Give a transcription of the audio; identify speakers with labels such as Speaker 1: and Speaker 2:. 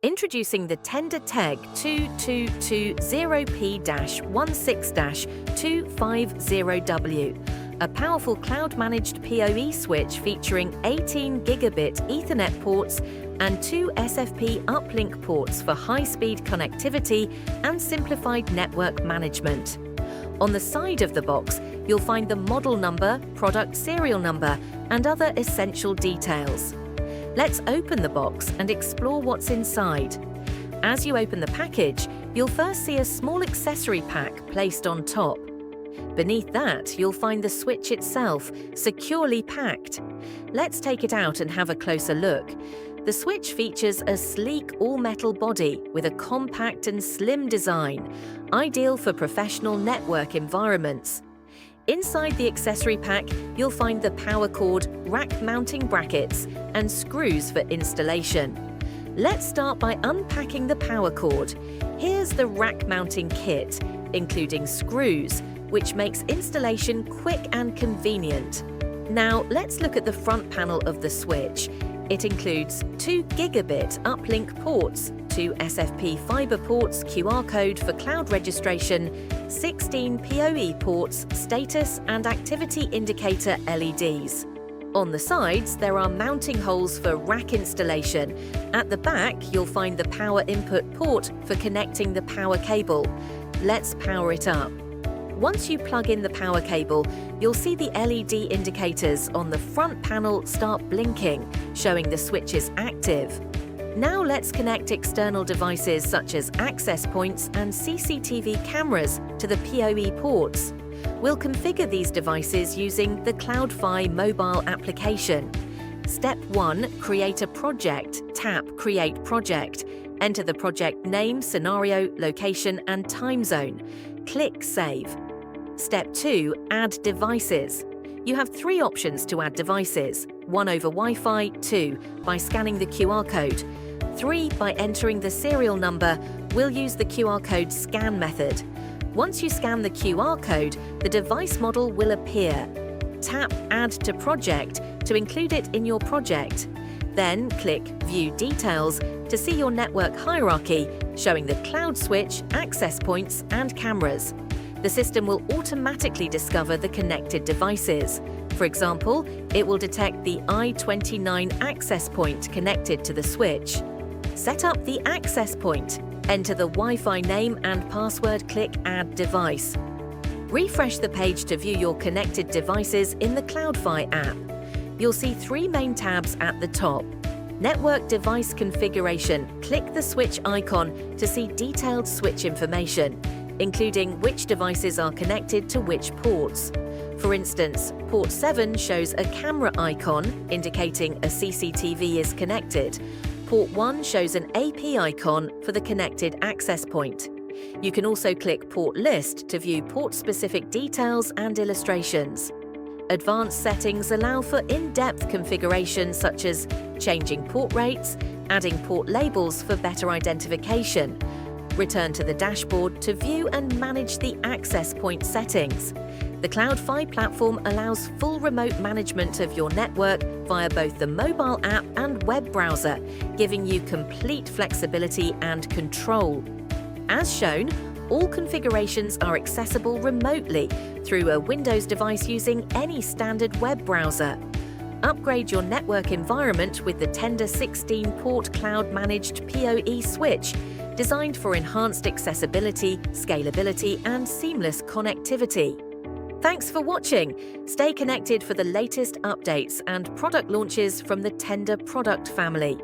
Speaker 1: Introducing the Tenda TEG2220P-16-250W, a powerful Cloud Managed PoE Switch featuring 18 gigabit Ethernet ports and 2 SFP Uplink ports for high-speed connectivity and simplified network management. On the side of the box, you'll find the model number, product serial number, and other essential details. Let's open the box and explore what's inside. As you open the package, you'll first see a small accessory pack placed on top. Beneath that, you'll find the switch itself, securely packed. Let's take it out and have a closer look. The switch features a sleek all-metal body with a compact and slim design, ideal for professional network environments. Inside the accessory pack, you'll find the power cord, rack mounting brackets, and screws for installation. Let's start by unpacking the power cord. Here's the rack mounting kit, including screws, which makes installation quick and convenient. Now, let's look at the front panel of the switch. It includes 2 gigabit uplink ports, 2 SFP fiber ports, QR code for cloud registration, 16 PoE ports, status and activity indicator LEDs. On the sides, there are mounting holes for rack installation. At the back, you'll find the power input port for connecting the power cable. Let's power it up. Once you plug in the power cable, you'll see the LED indicators on the front panel start blinking, showing the switch is active. Now let's connect external devices such as access points and CCTV cameras to the PoE ports. We'll configure these devices using the CloudFi mobile application. Step 1. Create a project. Tap Create Project. Enter the project name, scenario, location, and time zone. Click Save. Step 2. Add devices. You have 3 options to add devices: 1 over Wi-Fi, 2 by scanning the QR code, 3 by entering the serial number. We'll use the QR code scan method. Once you scan the QR code, the device model will appear. Tap Add to Project to include it in your project. Then click View Details to see your network hierarchy, showing the cloud switch, access points, and cameras. The system will automatically discover the connected devices. For example, it will detect the I-29 access point connected to the switch. Set up the access point. Enter the Wi-Fi name and password, click Add Device. Refresh the page to view your connected devices in the CloudFi app. You'll see 3 main tabs at the top. Network Device Configuration. Click the switch icon to see detailed switch information, including which devices are connected to which ports. For instance, port 7 shows a camera icon indicating a CCTV is connected. Port 1 shows an AP icon for the connected access point. You can also click Port List to view port-specific details and illustrations. Advanced settings allow for in-depth configuration such as changing port rates, adding port labels for better identification. Return to the dashboard to view and manage the access point settings. The CloudFi platform allows full remote management of your network via both the mobile app and web browser, giving you complete flexibility and control. As shown, all configurations are accessible remotely through a Windows device using any standard web browser. Upgrade your network environment with the Tenda 16-port Cloud Managed PoE Switch, designed for enhanced accessibility, scalability, and seamless connectivity. Thanks for watching. Stay connected for the latest updates and product launches from the Tenda product family.